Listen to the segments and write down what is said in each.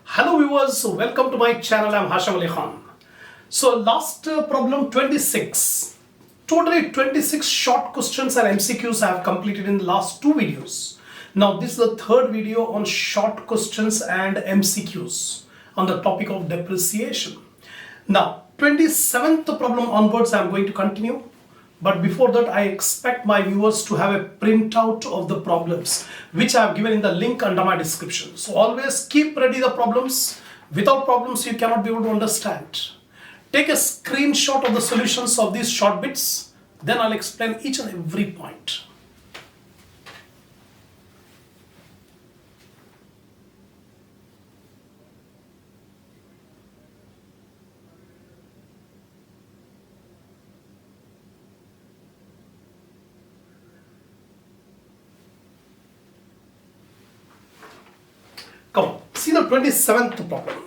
Hello viewers, welcome to my channel. I'm Hasham Ali Khan. So last problem 26. Totally 26 short questions and MCQs I have completed in the last two videos. Now this is the third video on short questions and MCQs on the topic of depreciation. Now 27th problem onwards I am going to continue. But before that, I expect my viewers to have a printout of the problems which I have given in the link under my description. So always keep ready the problems. Without problems, you cannot be able to understand. Take a screenshot of the solutions of these short bits. Then I'll explain each and every point. Come on, see the 27th problem.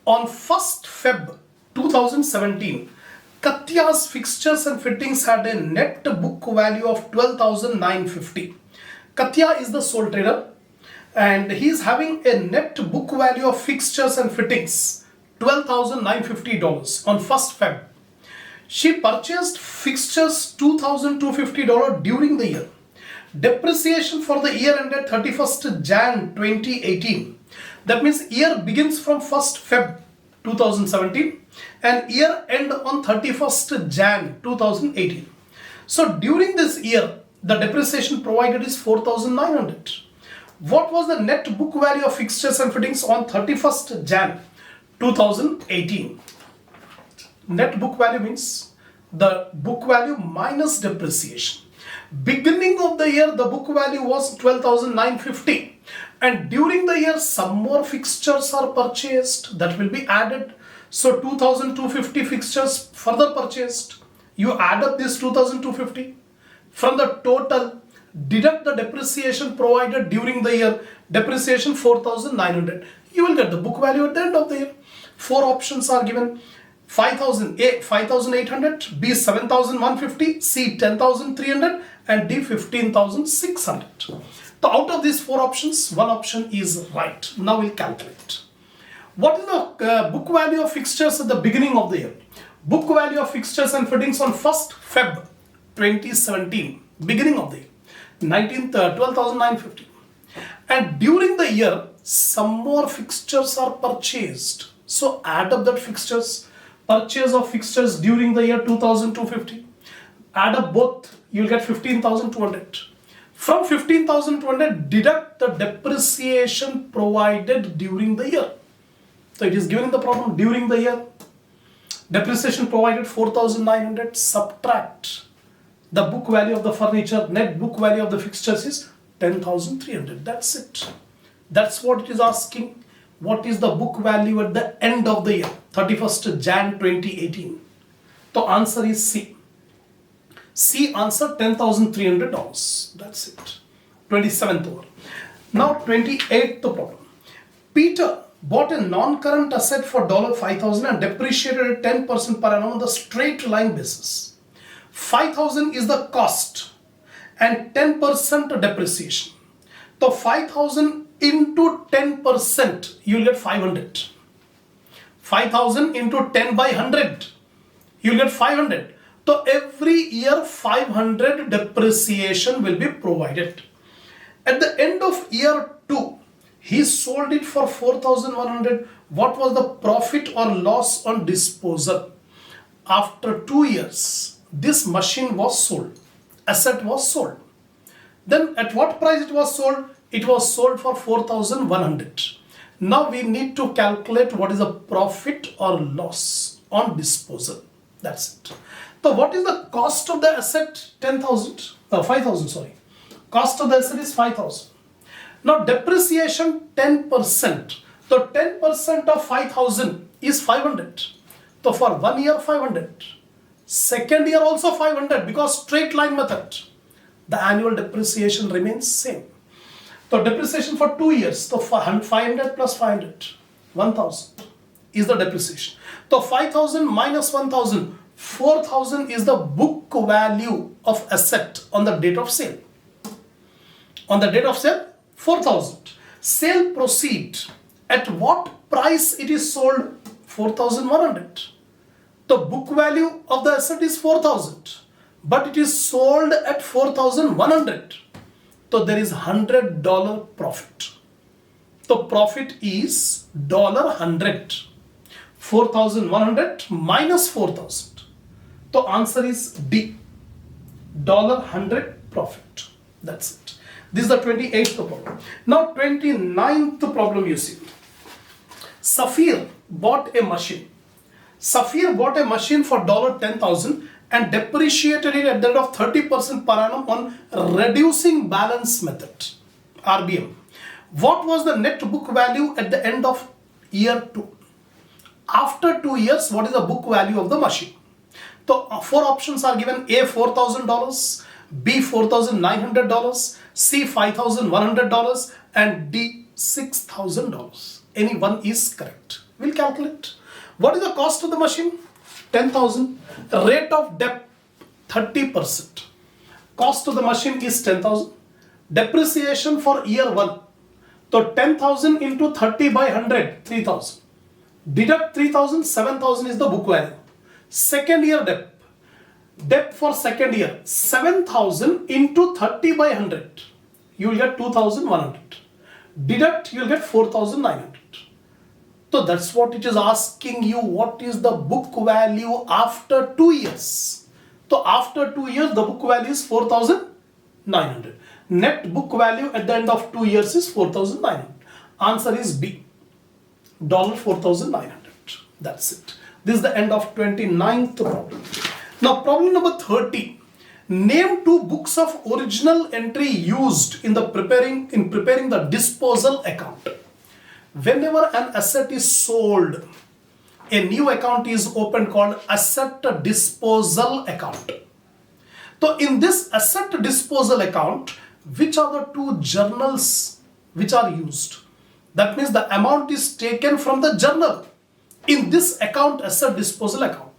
On 1st Feb 2017, Katya's fixtures and fittings had a net book value of 12,950. Katya is the sole trader and he is having a net book value of fixtures and fittings $12,950 on 1st Feb. She purchased fixtures $2,250 during the year. Depreciation for the year ended 31st Jan 2018. That means year begins from 1st Feb 2017 and year end on 31st Jan 2018. So during this year, the depreciation provided is 4,900. What was the net book value of fixtures and fittings on 31st Jan 2018? Net book value means the book value minus depreciation. Beginning of the year, the book value was 12,950 and during the year some more fixtures are purchased that will be added. So 2,250 fixtures further purchased. You add up this 2,250 from the total, deduct the depreciation provided during the year, depreciation 4,900. You will get the book value at the end of the year. Four options are given. 5,000, A 5,800, B 7,150, C 10,300 and D 15,600. So out of these four options, one option is right. Now we'll calculate. What is the book value of fixtures at the beginning of the year? Book value of fixtures and fittings on 1st Feb 2017, beginning of the year, 12,950. And during the year, some more fixtures are purchased. So add up that fixtures. Purchase of fixtures during the year 2,250. Add up both, you will get 15,200. From 15,200, deduct the depreciation provided during the year. So it is given in the problem during the year. Depreciation provided 4,900. Subtract the book value of the furniture. Net book value of the fixtures is 10,300. That's it. That's what it is asking. What is the book value at the end of the year, 31st Jan 2018? The answer is C. C answer $10,300. That's it. 27th over. Now 28th problem. Peter bought a non-current asset for $5,000 and depreciated at 10% per annum on the straight line basis. 5,000 is the cost and 10% depreciation. So 5,000 into 10%, you will get 500. 5,000 into 10 by 100, you will get 500. So every year 500 depreciation will be provided. At the end of year 2, he sold it for 4,100. What was the profit or loss on disposal? After 2 years, this machine was sold, asset was sold. Then at what price it was sold? It was sold for 4,100. Now we need to calculate what is the profit or loss on disposal. That's it. So what is the cost of the asset? 5,000, sorry. Cost of the asset is 5,000. Now depreciation 10%. So 10% of 5,000 is 500. So for 1 year 500. Second year also 500 because straight line method. The annual depreciation remains same. So depreciation for 2 years, so 500 plus 500, 1,000 is the depreciation. So 5,000 minus 1,000, 4,000 is the book value of asset on the date of sale. On the date of sale, 4,000. Sale proceed At what price it is sold? 4,100. The book value of the asset is 4,000, but it is sold at 4,100. So there is $100 profit. The profit is $100. 4,100 minus 4,000. The answer is D. $100 profit. That's it. This is the 28th problem. Now 29th problem you see. Safir bought a machine. Safir bought a machine for $10,000 and depreciated it at the rate of 30% per annum on reducing balance method, RBM. What was the net book value at the end of year 2? After 2 years, what is the book value of the machine? So 4 options are given: A $4,000, B $4,900, C $5,100, and D $6,000. Any one is correct. We'll calculate. What is the cost of the machine? 10,000. Rate of debt 30%. Cost of the machine is 10,000. Depreciation for year 1. So 10,000 into 30 by 100, 3,000. Deduct 3,000, 7,000 is the book value. Second year debt. Debt for second year, 7,000 into 30 by 100. You will get 2,100. Deduct, you will get 4,900. So that's what it is asking you. What is the book value after 2 years? So after 2 years, the book value is 4,900. Net book value at the end of 2 years is 4,900. Answer is B. $4,900. That's it. This is the end of 29th problem. Now problem number 30. Name 2 books of original entry used in preparing the disposal account. Whenever an asset is sold, a new account is opened called asset disposal account. So in this asset disposal account, which are the 2 journals which are used? That means the amount is taken from the journal. In this account, asset disposal account,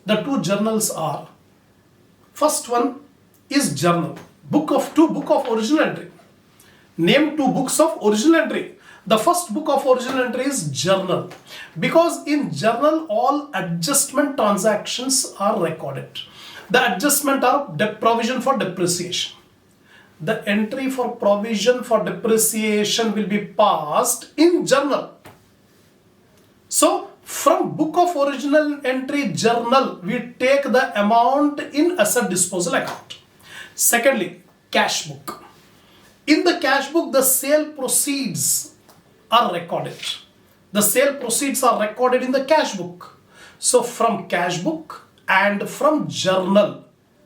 the 2 journals are, first one is journal, book of original entry. Name 2 books of original entry. The first book of original entry is journal, because in journal all adjustment transactions are recorded. The adjustment are provision for depreciation. The entry for provision for depreciation will be passed in journal. So from book of original entry journal, we take the amount in asset disposal account. Secondly, cash book. In the cash book, the sale proceeds are recorded. The sale proceeds are recorded in the cash book. So from cash book and from journal,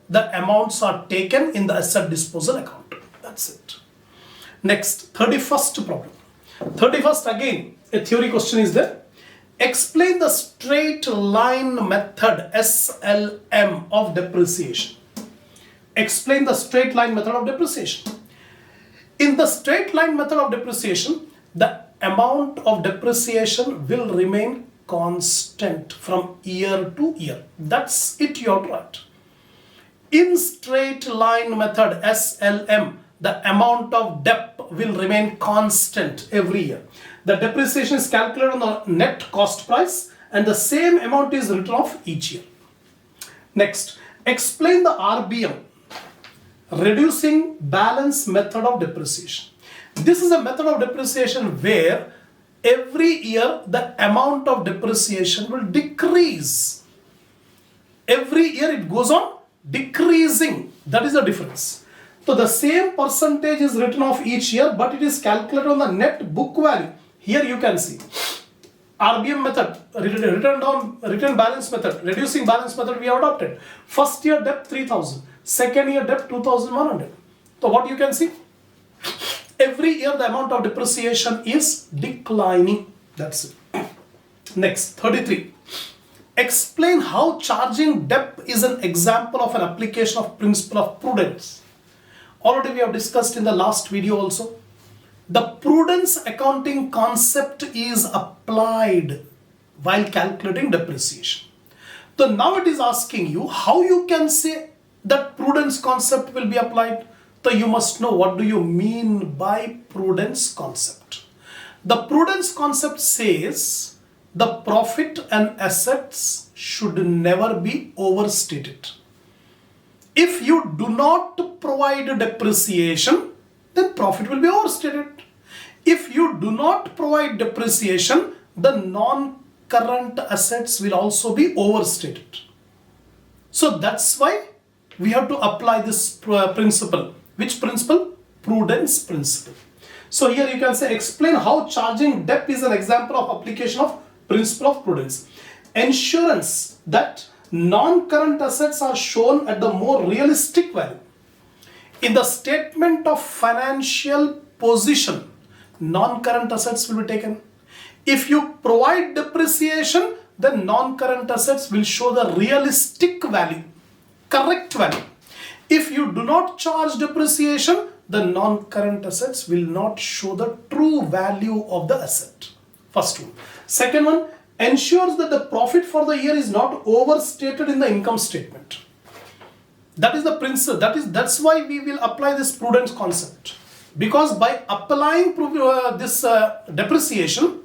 the amounts are taken in the asset disposal account. That's it. Next, 31st problem. 31st, again, a theory question is there. Explain the straight line method, SLM, of depreciation. Explain the straight line method of depreciation. In the straight line method of depreciation, the amount of depreciation will remain constant from year to year. That's it, you have to write. In straight line method, SLM, the amount of debt will remain constant every year. The depreciation is calculated on the net cost price and the same amount is written off each year. Next, explain the RBM, reducing balance method of depreciation. This is a method of depreciation where every year the amount of depreciation will decrease. Every year it goes on decreasing. That is the difference. So the same percentage is written off each year, but it is calculated on the net book value. Here you can see RBM method, return balance method, reducing balance method we have adopted. First year debt 3,000, second year debt 2,100. So what you can see? Every year the amount of depreciation is declining. That's it. Next, 33. Explain how charging debt is an example of an application of principle of prudence. Already we have discussed in the last video also. The prudence accounting concept is applied while calculating depreciation. So now it is asking you how you can say that prudence concept will be applied. So you must know what do you mean by prudence concept. The prudence concept says the profit and assets should never be overstated. If you do not provide depreciation, then profit will be overstated. If you do not provide depreciation, the non-current assets will also be overstated. So that's why we have to apply this principle. Which principle? Prudence principle. So here you can say, explain how charging debt is an example of application of principle of prudence. Ensurance that non-current assets are shown at the more realistic value. In the statement of financial position, non-current assets will be taken. If you provide depreciation, then non-current assets will show the realistic value, correct value. If you do not charge depreciation, the non-current assets will not show the true value of the asset. First one. Second one, ensures that the profit for the year is not overstated in the income statement. That is the principle. That's why we will apply this prudence concept. Because by applying this depreciation,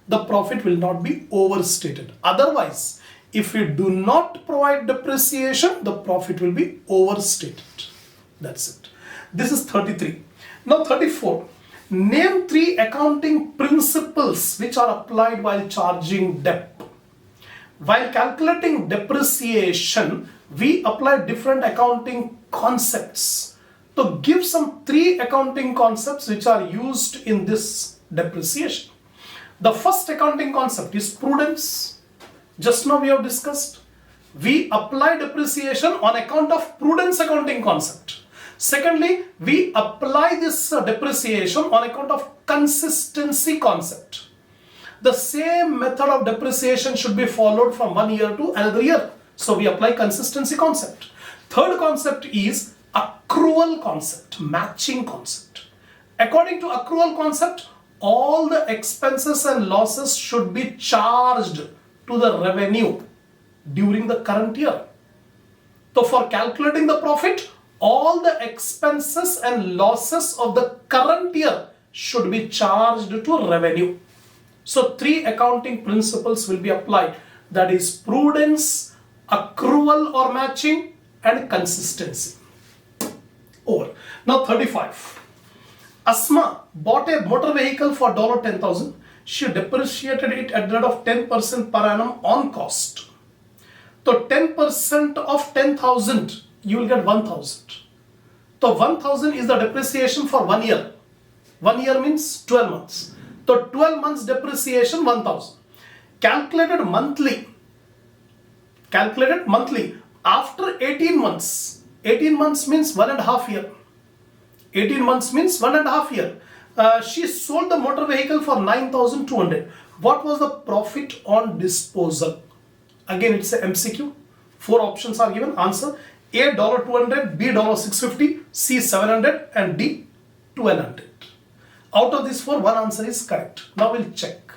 the profit will not be overstated. Otherwise, if we do not provide depreciation, the profit will be overstated. That's it. This is 33. Now 34. Name 3 accounting principles which are applied while charging debt. While calculating depreciation, we apply different accounting concepts. To give some 3 accounting concepts which are used in this depreciation. The first accounting concept is prudence. Just now we have discussed. We apply depreciation on account of prudence accounting concept. Secondly, we apply this depreciation on account of consistency concept. The same method of depreciation should be followed from one year to another year. So we apply consistency concept. Third concept is accrual concept, matching concept. According to accrual concept, all the expenses and losses should be charged to the revenue during the current year. So for calculating the profit, all the expenses and losses of the current year should be charged to revenue. So 3 accounting principles will be applied. That is prudence, accrual or matching, and consistency. Over. Now 35. Asma bought a motor vehicle for $10,000. She depreciated it at the rate of 10% per annum on cost. So 10% of 10,000, you will get 1,000. So 1,000 is the depreciation for 1 year. 1 year means 12 months. So 12 months depreciation 1,000. Calculated monthly. After 18 months. 18 months means 1.5 year. 18 months means 1.5 year. She sold the motor vehicle for 9,200. What was the profit on disposal? Again, it's a MCQ. 4 options are given. Answer: A $200, B $650, C 700, and D 1200. Out of these 4, one answer is correct. Now we'll check.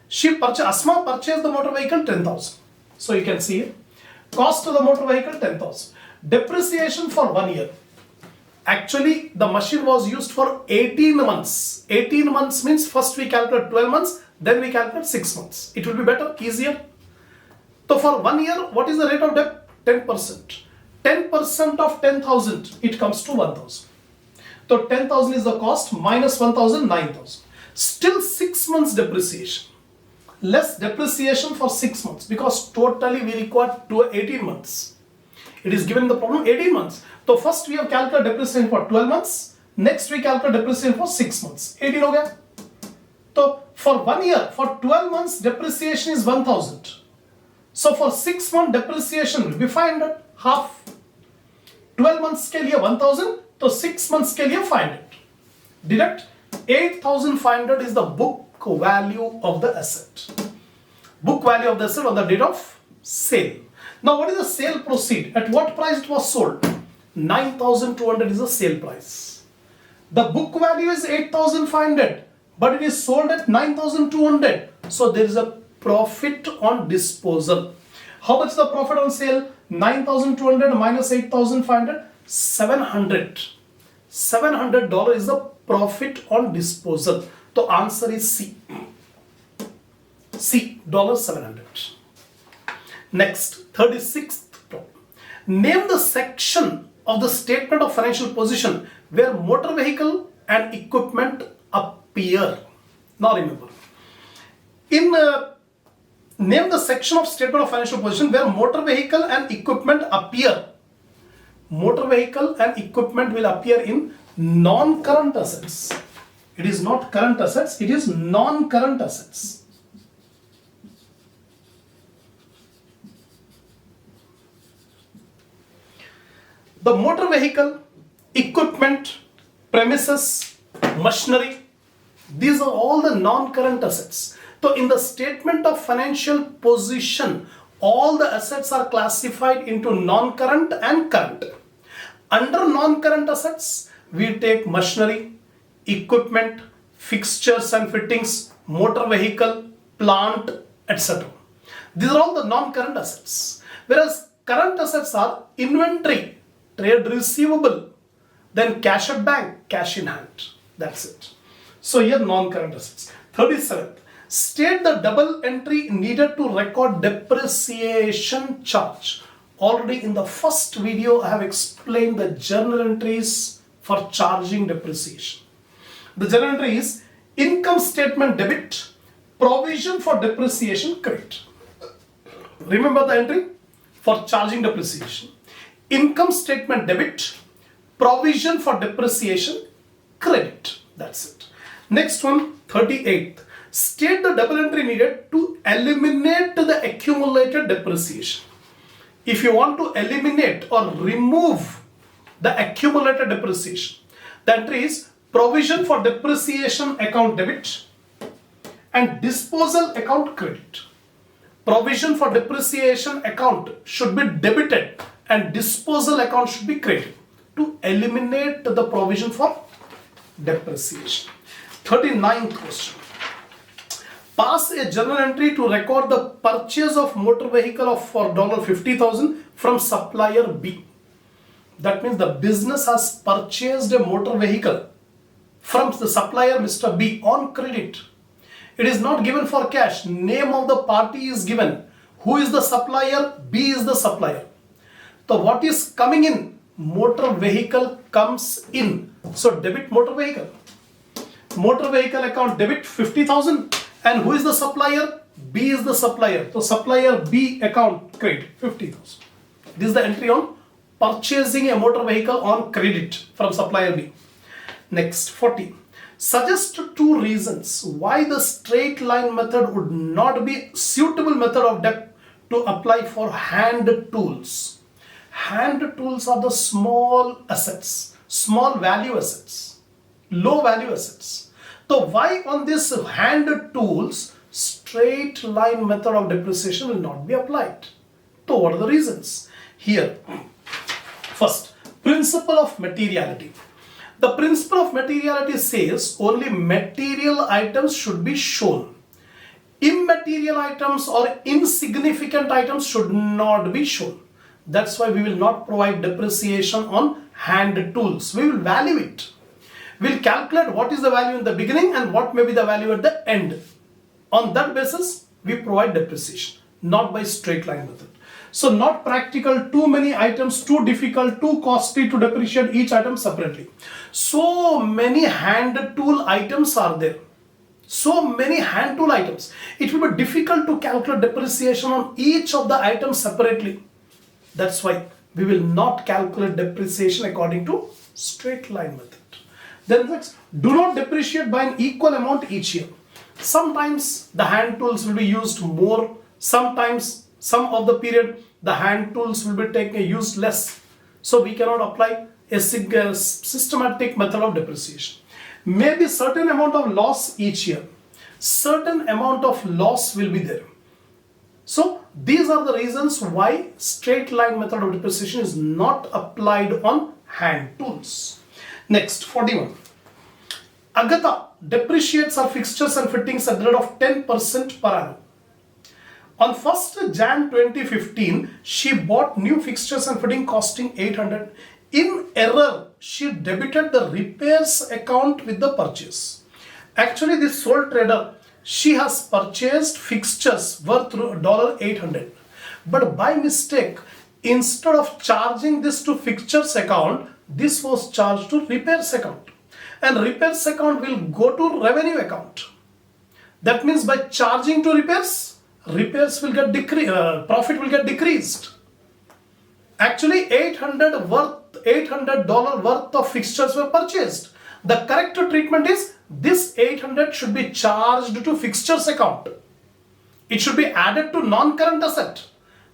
Asma purchased the motor vehicle 10,000. So you can see cost of the motor vehicle 10,000. Depreciation for 1 year. Actually, the machine was used for 18 months. 18 months means first we calculate 12 months, then we calculate 6 months. It will be better, easier. So for 1 year, what is the rate of debt? 10%. 10% of 10,000, it comes to 1,000. So 10,000 is the cost, minus 1,000, 9,000. Still 6 months depreciation. Less depreciation for 6 months because totally we require 18 months. It is given in the problem 18 months. So first we have calculated depreciation for 12 months. Next we calculate depreciation for 6 months. 18 ho gaya. So for 1 year, for 12 months depreciation is 1,000. So for 6 month depreciation will be 500, half. 12 months ke liye 1,000, so 6 months ke liye 500. Deduct 8,500 is the book value of the asset. Book value of the asset on the date of sale. Now what is the sale proceed? At what price it was sold? 9,200 is the sale price. The book value is 8,500, but it is sold at 9,200. So there is a profit on disposal. How much is the profit on sale? 9,200 minus 8,500, 700. $700 is the profit on disposal. The answer is C. C, $700. Next, 36th problem. Name the section of the statement of financial position where motor vehicle and equipment appear. Now remember, name the section of statement of financial position where motor vehicle and equipment appear. Motor vehicle and equipment will appear in non-current assets. It is not current assets, it is non-current assets. The motor vehicle, equipment, premises, machinery, these are all the non-current assets. So in the statement of financial position, all the assets are classified into non-current and current. Under non-current assets, we take machinery, equipment, fixtures and fittings, motor vehicle, plant, etc. These are all the non-current assets. Whereas current assets are inventory, trade receivable, then cash at bank, cash in hand. That's it. So here non-current assets. 37th. State the double entry needed to record depreciation charge. Already in the first video, I have explained the journal entries for charging depreciation. The journal entry is income statement debit, provision for depreciation credit. Remember the entry for charging depreciation. Income statement debit, provision for depreciation credit. That's it. Next one, 38th. State the double entry needed to eliminate the accumulated depreciation. If you want to eliminate or remove the accumulated depreciation, the entry is provision for depreciation account debit and disposal account credit. Provision for depreciation account should be debited and disposal account should be credited to eliminate the provision for depreciation. 39th question. Pass a journal entry to record the purchase of motor vehicle for $50,000 from supplier B. That means the business has purchased a motor vehicle from the supplier Mr. B on credit. It is not given for cash. Name of the party is given. Who is the supplier? B is the supplier. So what is coming in? Motor vehicle comes in. So debit motor vehicle. Motor vehicle account debit 50,000. And who is the supplier? B is the supplier. So supplier B account credit 50,000. This is the entry on purchasing a motor vehicle on credit from supplier B. Next, 40. Suggest two reasons why the straight line method would not be suitable method of debt to apply for hand tools. Hand tools are the small assets, small value assets, low value assets. So why on this hand tools straight line method of depreciation will not be applied? So what are the reasons? Here, first, principle of materiality. The principle of materiality says only material items should be shown. Immaterial items or insignificant items should not be shown. That's why we will not provide depreciation on hand tools. We will value it. We'll calculate what is the value in the beginning and what may be the value at the end. On that basis, we provide depreciation, not by straight line method. So not practical, too many items, too difficult, too costly to depreciate each item separately. So many hand tool items are there. So many hand tool items. It will be difficult to calculate depreciation on each of the items separately. That's why we will not calculate depreciation according to straight line method. Then next, do not depreciate by an equal amount each year. Sometimes the hand tools will be used more. Sometimes some of the period the hand tools will be used less. So we cannot apply a systematic method of depreciation. Maybe certain amount of loss each year. Certain amount of loss will be there. So these are the reasons why straight line method of depreciation is not applied on hand tools. Next, 41. Agatha depreciates her fixtures and fittings at the rate of 10% per annum. On 1st Jan 2015, she bought new fixtures and fitting costing 800. In error, she debited the repairs account with the purchase. Actually, this sole trader, she has purchased fixtures worth $800. But by mistake, instead of charging this to fixtures account, this was charged to repairs account. And repairs account will go to revenue account. That means by charging to repairs, repairs will get profit will get decreased. Actually, $800 worth of fixtures were purchased. The correct treatment is this 800 should be charged to fixtures account. It should be added to non-current asset.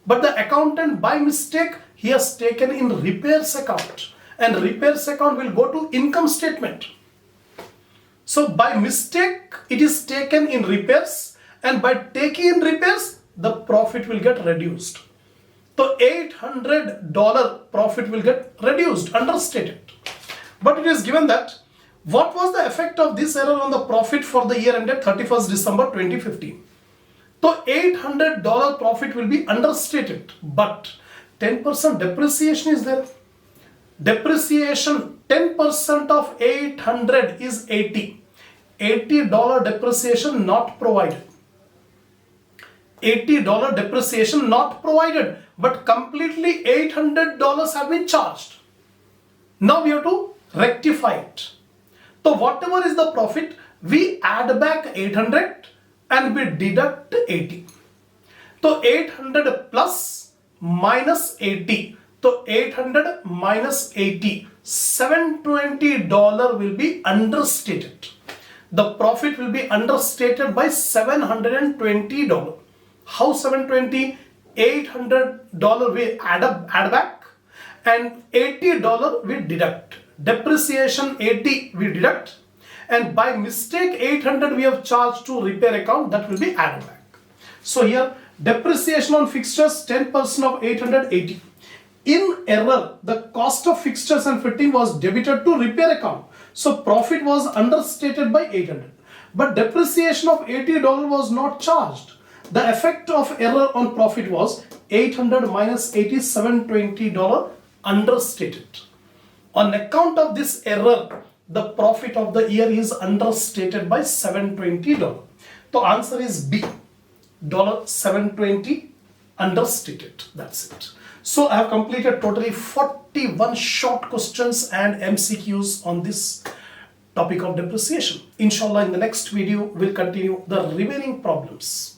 But the accountant by mistake, he has taken in repairs account, and repairs account will go to income statement. So by mistake, it is taken in repairs, and by taking in repairs, the profit will get reduced. So $800 profit will get reduced, understated. But it is given that what was the effect of this error on the profit for the year ended 31st December 2015? So $800 profit will be understated, but 10% depreciation is there. Depreciation, 10% of 800 is 80. $80 depreciation not provided. $80 depreciation not provided, but completely $800 have been charged. Now we have to rectify it. So whatever is the profit, we add back 800 and we deduct 80. So 800 plus minus 80. So 800 minus 80, $720 will be understated. The profit will be understated by $720. How 720? $800 we add back, and $80 we deduct. Depreciation 80 we deduct, and by mistake 800 we have charged to repair account, that will be added back. So here depreciation on fixtures 10% of 880. In error, the cost of fixtures and fitting was debited to repair account. So profit was understated by 800. But depreciation of $80 was not charged. The effect of error on profit was 800 minus 80, $720 understated. On account of this error, the profit of the year is understated by $720. The answer is B. $720 understated. That's it. So I have completed totally 41 short questions and MCQs on this topic of depreciation. Inshallah, in the next video, we'll continue the remaining problems.